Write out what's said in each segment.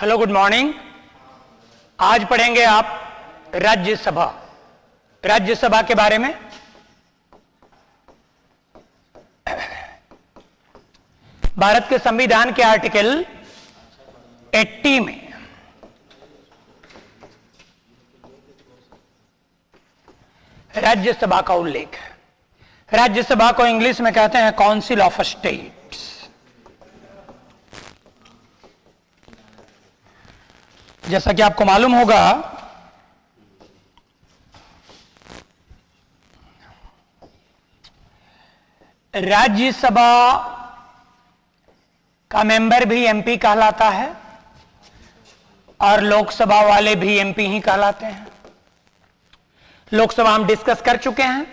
Hello, good morning. आज पढ़ेंगे आप राज्यसभा। राज्यसभा के बारे में। भारत के संविधान के आर्टिकल 80 में राज्यसभा का उल्लेख है। राज्यसभा को इंग्लिश में कहते हैं काउंसिल ऑफ स्टेट्स। जैसा कि आपको मालूम होगा, राज्यसभा का मेंबर भी एमपी कहलाता है और लोकसभा वाले भी एमपी ही कहलाते हैं। लोकसभा हम डिस्कस कर चुके हैं,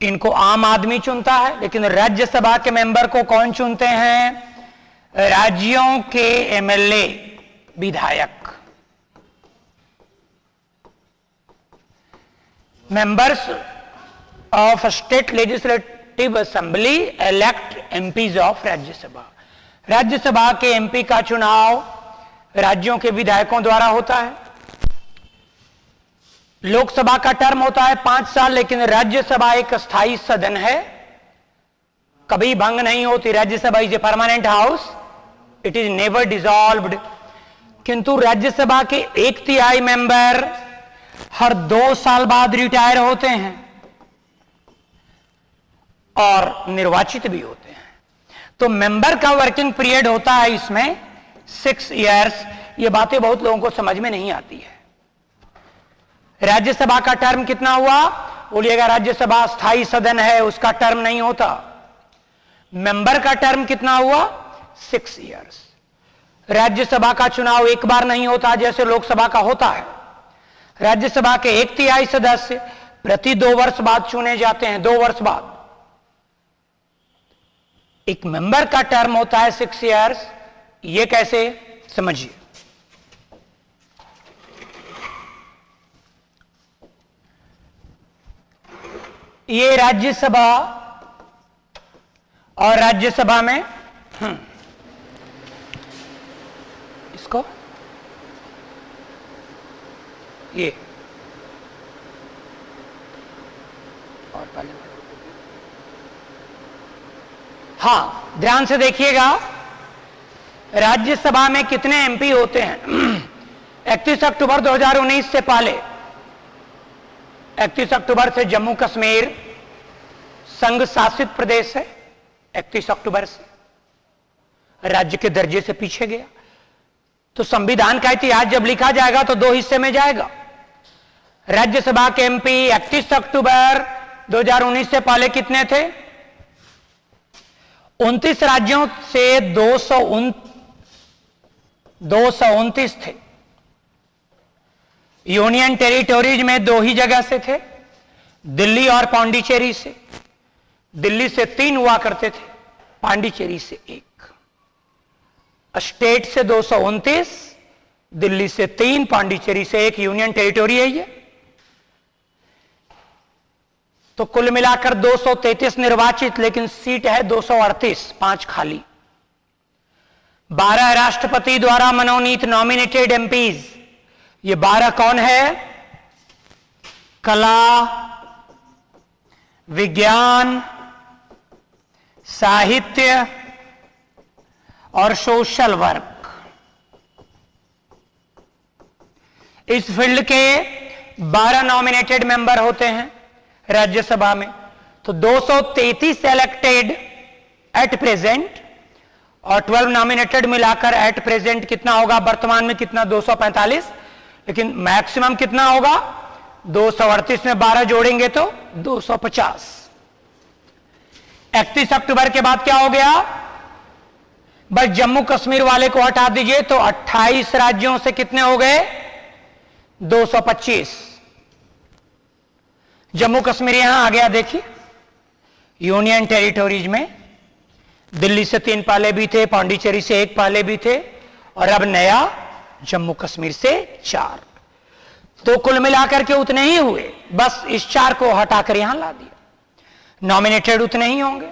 इनको आम आदमी चुनता है, लेकिन राज्यसभा के मेंबर को कौन चुनते हैं? राज्यों के एमएलए, विधायक। Members of state legislative assembly elect MPs of Rajya Sabha. Rajya Sabha के एमपी का चुनाव राज्यों के विधायकों द्वारा होता है। लोकसभा का टर्म होता है 5 साल, लेकिन राज्यसभा एक स्थायी सदन है, कभी भंग नहीं होती। Rajya Sabha is a permanent house, it is never dissolved. किंतु राज्यसभा के 1/3 मेंबर हर 2 साल बाद रिटायर होते हैं और निर्वाचित भी होते हैं। तो मेंबर का वर्किंग पीरियड होता है इसमें 6 इयर्स। ये बातें बहुत लोगों को समझ में नहीं आती है। राज्यसभा का टर्म कितना हुआ? बोलिएगा, राज्यसभा स्थायी सदन है, उसका टर्म नहीं होता। मेंबर का टर्म कितना हुआ? 6 इयर्स। राज्यसभा का चुनाव एक बार नहीं होता जैसे लोकसभा का होता है। राज्यसभा के 1/3 सदस्य प्रति 2 वर्ष बाद चुने जाते हैं। 2 वर्ष बाद एक मेंबर का टर्म होता है 6 इयर्स। ये कैसे, समझिए। ये राज्यसभा और राज्यसभा में इसको ये और पहले, हाँ, ध्यान से देखिएगा। राज्यसभा में कितने एमपी होते हैं? 31 अक्टूबर 2019 से पहले, 31 अक्टूबर से जम्मू कश्मीर संघ शासित प्रदेश है। 31 अक्टूबर से राज्य के दर्जे से पीछे गया। तो संविधान का इतिहास जब लिखा जाएगा तो 2 हिस्से में जाएगा। राज्यसभा के एमपी 31 अक्टूबर 2019 से पहले कितने थे? 29 राज्यों से 229 थे। यूनियन टेरिटोरीज में 2 ही जगह से थे, दिल्ली और पांडिचेरी से। दिल्ली से 3 हुआ करते थे, पांडिचेरी से 1। स्टेट से 229, दिल्ली से 3, पांडिचेरी से 1 यूनियन टेरिटोरी है ये। तो कुल मिलाकर 233 निर्वाचित, लेकिन सीट है 238, 5 खाली। 12 राष्ट्रपति द्वारा मनोनीत नॉमिनेटेड एमपीज। ये 12 कौन है? कला, विज्ञान, साहित्य और सोशल वर्क। इस फील्ड के 12 नॉमिनेटेड मेंबर होते हैं राज्यसभा में। तो 233 इलेक्टेड एट प्रेजेंट और 12 नॉमिनेटेड मिलाकर एट प्रेजेंट कितना होगा? वर्तमान में कितना? 245, लेकिन मैक्सिमम कितना होगा? 238 में 12 जोड़ेंगे तो 250। 31 अक्टूबर के बाद क्या हो गया? बस जम्मू कश्मीर वाले को हटा दीजिए तो 28 राज्यों से कितने हो गए? 225। जम्मू कश्मीर यहां आ गया। देखिए, यूनियन टेरिटोरीज में दिल्ली से 3 पहले भी थे, पांडिचेरी से 1 पहले भी थे, और अब नया जम्मू कश्मीर से 4। तो कुल मिलाकर के उतने ही हुए, बस इस 4 को हटाकर यहां ला दिया। नॉमिनेटेड उतने ही होंगे।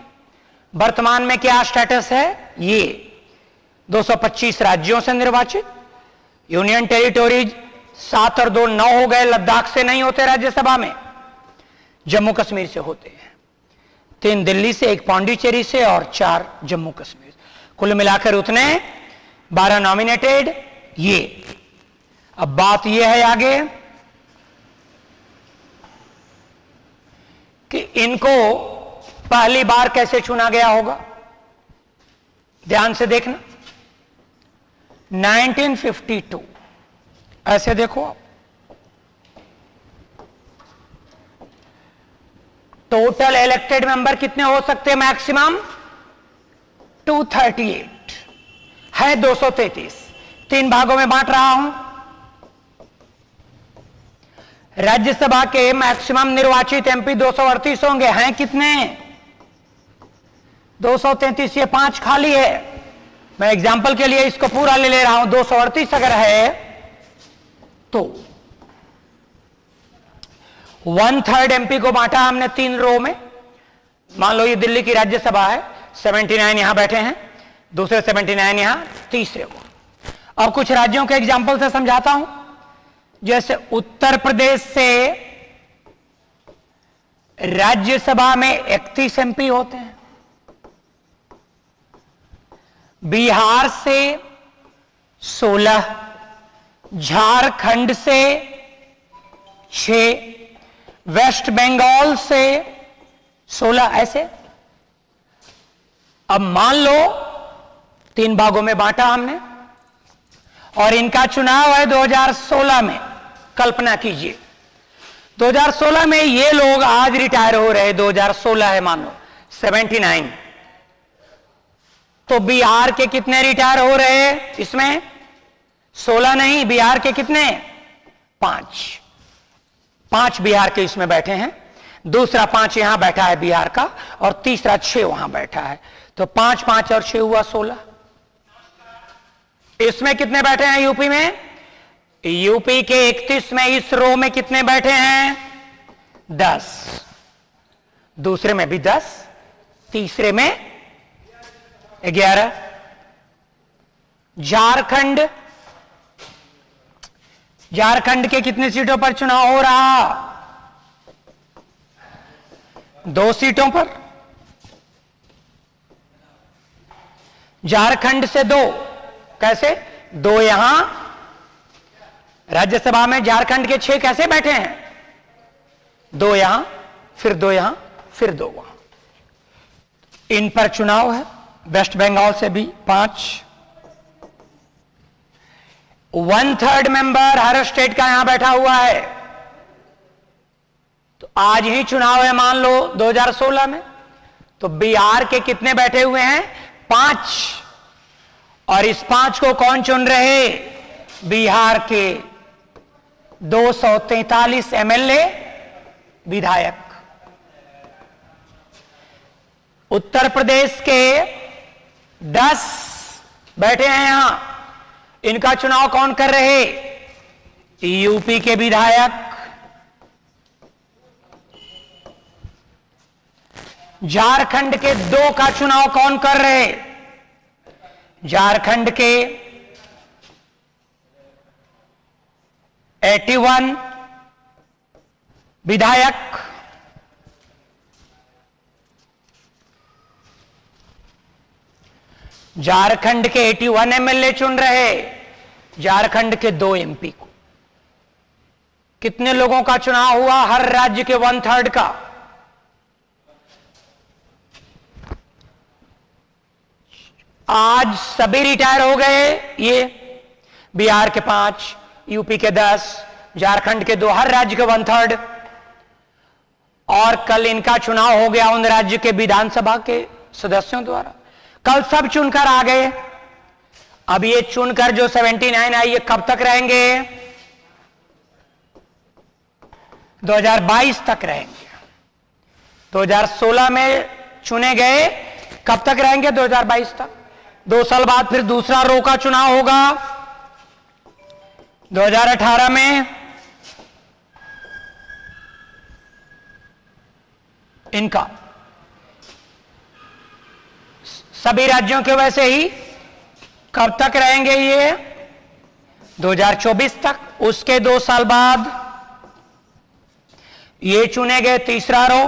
वर्तमान में क्या स्टेटस है? ये 225 राज्यों से निर्वाचित, यूनियन टेरिटोरीज 7 और 2 9 हो गए। लद्दाख से नहीं होते राज्यसभा में, जम्मू कश्मीर से होते हैं। 3 दिल्ली से, 1 पांडिचेरी से और 4 जम्मू कश्मीर से। कुल मिलाकर उतने 12 नॉमिनेटेड। ये अब बात यह है आगे कि इनको पहली बार कैसे चुना गया होगा। ध्यान से देखना, 1952 ऐसे देखो आप, टोटल इलेक्टेड मेंबर कितने हो सकते हैं मैक्सिमम? 238 है, 233। 3 भागों में बांट रहा हूं। राज्यसभा के मैक्सिमम निर्वाचित एमपी 238 होंगे, हैं कितने? 233। ये 5 खाली है। मैं एग्जांपल के लिए इसको पूरा ले रहा हूं। 238 अगर है तो 1/3 एमपी को बांटा हमने 3 रो में। मान लो ये दिल्ली की राज्यसभा है, 79 यहां बैठे हैं, दूसरे 79 यहां, तीसरे को। अब कुछ राज्यों के एग्जांपल से समझाता हूं। जैसे उत्तर प्रदेश से राज्यसभा में 31 एमपी होते हैं, बिहार से 16, झारखंड से 6, वेस्ट बंगाल से 16, ऐसे। अब मान लो 3 भागों में बांटा हमने और इनका चुनाव है 2016 में। कल्पना कीजिए 2016 में ये लोग आज रिटायर हो रहे, 2016 है मान लो 79, तो बिहार के कितने रिटायर हो रहे हैं इसमें? 16 नहीं, बिहार के कितने? 5 बिहार के इसमें बैठे हैं, दूसरा 5 यहां बैठा है बिहार का, और तीसरा 6 वहां बैठा है। तो 5 5 और 6 हुआ 16। इसमें कितने बैठे हैं यूपी में? यूपी के 31 में इस रो में कितने बैठे हैं? 10, दूसरे में भी 10, तीसरे में 11। झारखंड के कितनी सीटों पर चुनाव हो रहा? 2 सीटों पर। झारखंड से 2, कैसे? 2 यहां राज्यसभा में, झारखंड के 6 कैसे बैठे हैं? 2 यहां, फिर 2 यहां, फिर 2 वहां। इन पर चुनाव है। वेस्ट बंगाल से भी 5। 1/3 मेंबर हर स्टेट का यहां बैठा हुआ है। तो आज ही चुनाव है मान लो 2016 में, तो बिहार के कितने बैठे हुए हैं? 5। और इस 5 को कौन चुन रहे? बिहार के 243 एमएलए विधायक। उत्तर प्रदेश के 10 बैठे हैं यहां, इनका चुनाव कौन कर रहे? यूपी के विधायक। झारखंड के 2 का चुनाव कौन कर रहे? झारखंड के 81 विधायक। झारखंड के 81 एमएलए चुन रहे झारखंड के 2 एमपी को। कितने लोगों का चुनाव हुआ? हर राज्य के 1/3 का। आज सभी रिटायर हो गए। ये बिहार के 5, यूपी के 10, झारखंड के 2, हर राज्य के 1/3। और कल इनका चुनाव हो गया उन राज्य के विधानसभा के सदस्यों द्वारा। कल सब चुनकर आ गए। अब ये चुनकर जो 79 आई, ये कब तक रहेंगे? 2022 तक रहेंगे। 2016 में चुने गए, कब तक रहेंगे? 2022 तक। 2 साल बाद फिर दूसरा रो का चुनाव होगा 2018 में। इनका सभी राज्यों के वैसे ही कब तक रहेंगे ये? 2024 तक। उसके 2 साल बाद ये चुने गए तीसरा रो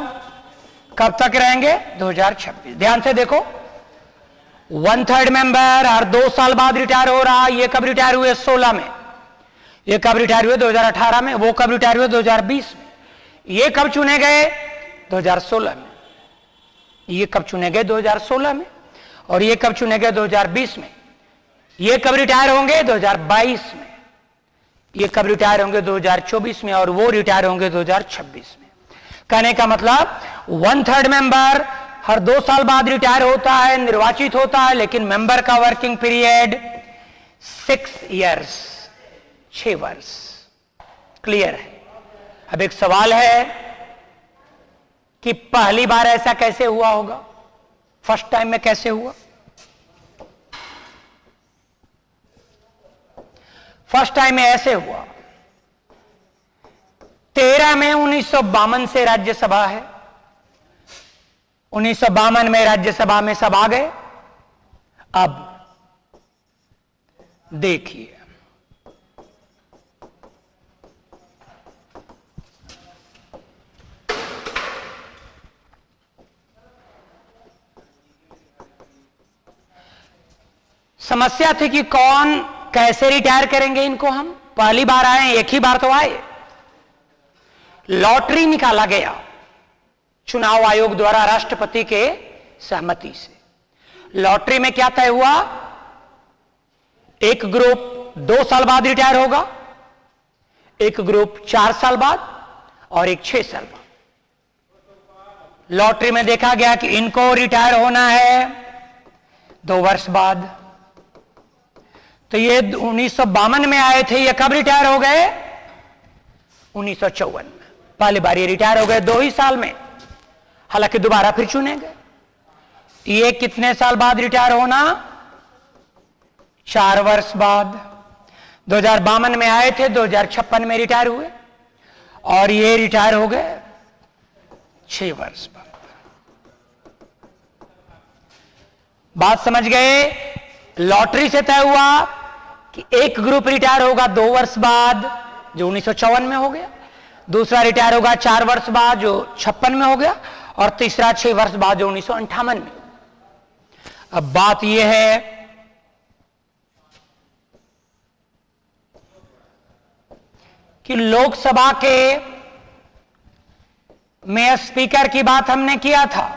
कब तक रहेंगे? 2026। ध्यान से देखो, 1/3 मेंबर हर 2 साल बाद रिटायर हो रहा। ये कब रिटायर हुए? 16 में। ये कब रिटायर हुए? 2018 में। वो कब रिटायर हुए? 2020 में। ये कब चुने गए? 2016 में। ये कब चुने गए? 2016 में। और ये कब चुने गए? 2020 में। ये कब रिटायर होंगे? 2022 में। ये कब रिटायर होंगे? 2024 में। और वो रिटायर होंगे 2026 में। कहने का मतलब 1/3 मेंबर हर 2 साल बाद रिटायर होता है, निर्वाचित होता है, लेकिन मेंबर का वर्किंग पीरियड 6 इयर्स, 6 वर्ष। क्लियर है? अब एक सवाल है कि पहली बार ऐसा कैसे हुआ होगा? फर्स्ट टाइम में कैसे हुआ? फर्स्ट टाइम में ऐसे हुआ, 13 में 1952 से राज्यसभा है। 1952 में राज्यसभा में सब आ गए। अब देखिए, समस्या थी कि कौन कैसे रिटायर करेंगे इनको। हम पहली बार आए, एक ही बार तो आए। लॉटरी निकाला गया चुनाव आयोग द्वारा राष्ट्रपति के सहमति से। लॉटरी में क्या तय हुआ? एक ग्रुप 2 साल बाद रिटायर होगा, एक ग्रुप 4 साल बाद और एक 6 साल बाद। लॉटरी में देखा गया कि इनको रिटायर होना है 2 वर्ष बाद। तो ये 1952 में आए थे, ये कब रिटायर हो गए? 1954 में। पहली बार ये रिटायर हो गए 2 ही साल में, हालांकि दोबारा फिर चुने गए। ये कितने साल बाद रिटायर होना? 4 वर्ष बाद। 2052 में आए थे, 2056 में रिटायर हुए, और ये रिटायर हो गए 6 वर्ष बाद। बात समझ गए? लॉटरी से तय हुआ कि एक ग्रुप रिटायर होगा 2 वर्ष बाद, जो 1954 में हो गया। दूसरा रिटायर होगा 4 वर्ष बाद, जो 56 में हो गया। और तीसरा 6 वर्ष बाद, जो 1958 में। अब बात यह है कि लोकसभा के में स्पीकर की बात हमने किया था,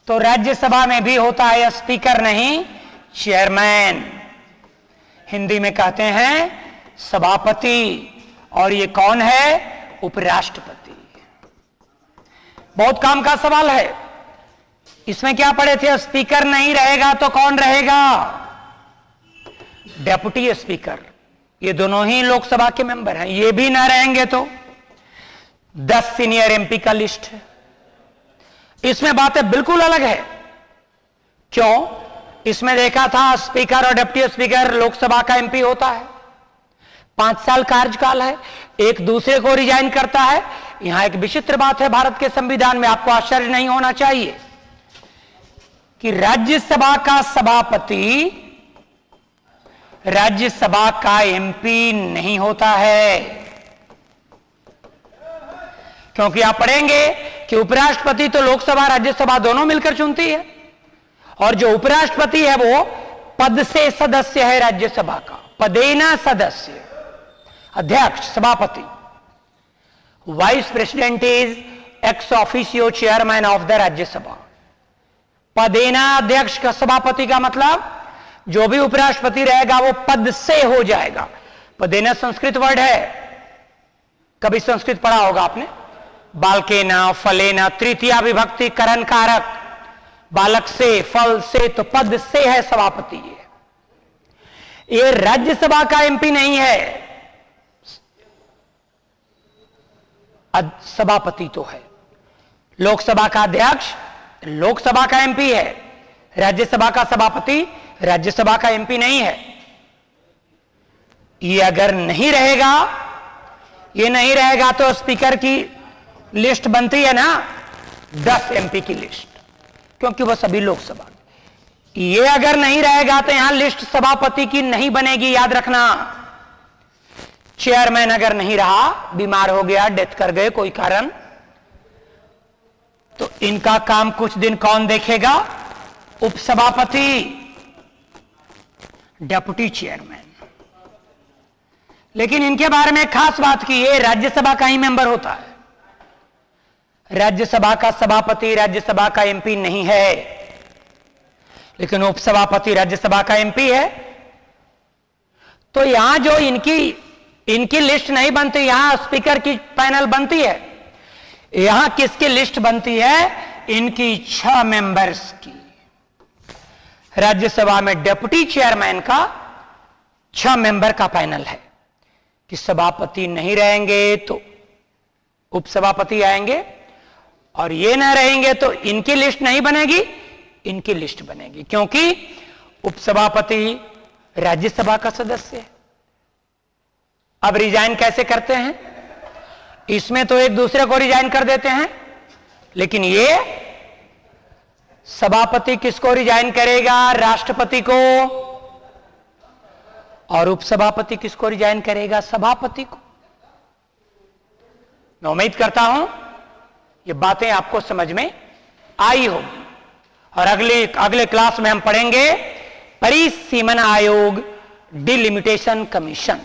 तो राज्यसभा में भी होता है स्पीकर, नहीं चेयरमैन। हिंदी में कहते हैं सभापति। और ये कौन है? उपराष्ट्रपति। बहुत काम का सवाल है। इसमें क्या पढ़े थे? स्पीकर नहीं रहेगा तो कौन रहेगा? Deputy speaker. ये दोनों ही लोकसभा के मेंबर हैं। ये भी ना रहेंगे तो 10 सीनियर एमपी का लिस्ट है। इसमें बातें बिल्कुल अलग है। क्यों? इसमें देखा था स्पीकर और डिप्टी स्पीकर लोकसभा का एमपी होता है, 5 साल कार्यकाल है, एक दूसरे को रिजाइन करता है। यहां एक विचित्र बात है भारत के संविधान में, आपको आश्चर्य नहीं होना चाहिए कि राज्यसभा का सभापति राज्यसभा का एमपी नहीं होता है। क्योंकि आप पढ़ेंगे कि उपराष्ट्रपति तो लोकसभा राज्यसभा दोनों मिलकर चुनती है, और जो उपराष्ट्रपति है वो पद से सदस्य है राज्यसभा का, पदेना सदस्य, अध्यक्ष सभापति। Vice president is ex officio chairman of the Rajya Sabha. पदेना अध्यक्ष का सभापति का मतलब जो भी उपराष्ट्रपति रहेगा वो पद से हो जाएगा। पदेना संस्कृत वर्ड है, कभी संस्कृत पढ़ा होगा आपने। बालकेना, फलेना, तृतीया विभक्ति करण कारक, बालक से, फल से, तो पद से है सभापति। ये राज्यसभा का एमपी नहीं है, सभापति तो है। लोकसभा का अध्यक्ष लोकसभा का एमपी है, राज्यसभा का सभापति राज्यसभा का एमपी नहीं है। ये अगर नहीं रहेगा, ये नहीं रहेगा तो स्पीकर की लिस्ट बनती है ना 10 एमपी की लिस्ट, क्योंकि वह सभी लोकसभा। ये अगर नहीं रहेगा तो यहां लिस्ट सभापति की नहीं बनेगी, याद रखना। चेयरमैन अगर नहीं रहा, बीमार हो गया, डेथ कर गए कोई कारण, तो इनका काम कुछ दिन कौन देखेगा? उपसभापति, डेप्यूटी चेयरमैन। लेकिन इनके बारे में खास बात की, ये राज्यसभा का ही मेंबर होता है। राज्यसभा का सभापति राज्यसभा का एमपी नहीं है, लेकिन उपसभापति राज्यसभा का एमपी है। तो यहां जो इनकी लिस्ट नहीं बनती, यहां स्पीकर की पैनल बनती है। यहां किसकी लिस्ट बनती है? इनकी 6 मेंबर्स की। राज्यसभा में डेप्यूटी चेयरमैन का 6 मेंबर का पैनल है कि सभापति नहीं रहेंगे तो उपसभापति आएंगे, और ये ना रहेंगे तो इनकी लिस्ट नहीं बनेगी, इनकी लिस्ट बनेगी, क्योंकि उपसभापति राज्यसभा का सदस्य है। अब रिजाइन कैसे करते हैं? इसमें तो एक दूसरे को रिजाइन कर देते हैं, लेकिन ये सभापति किसको रिजाइन करेगा? राष्ट्रपति को। और उपसभापति किसको रिजाइन करेगा? सभापति को। मैं उम्मीद करता हूं ये बातें आपको समझ में आई होगी, और अगले क्लास में हम पढ़ेंगे परिसीमन आयोग, डिलिमिटेशन कमीशन।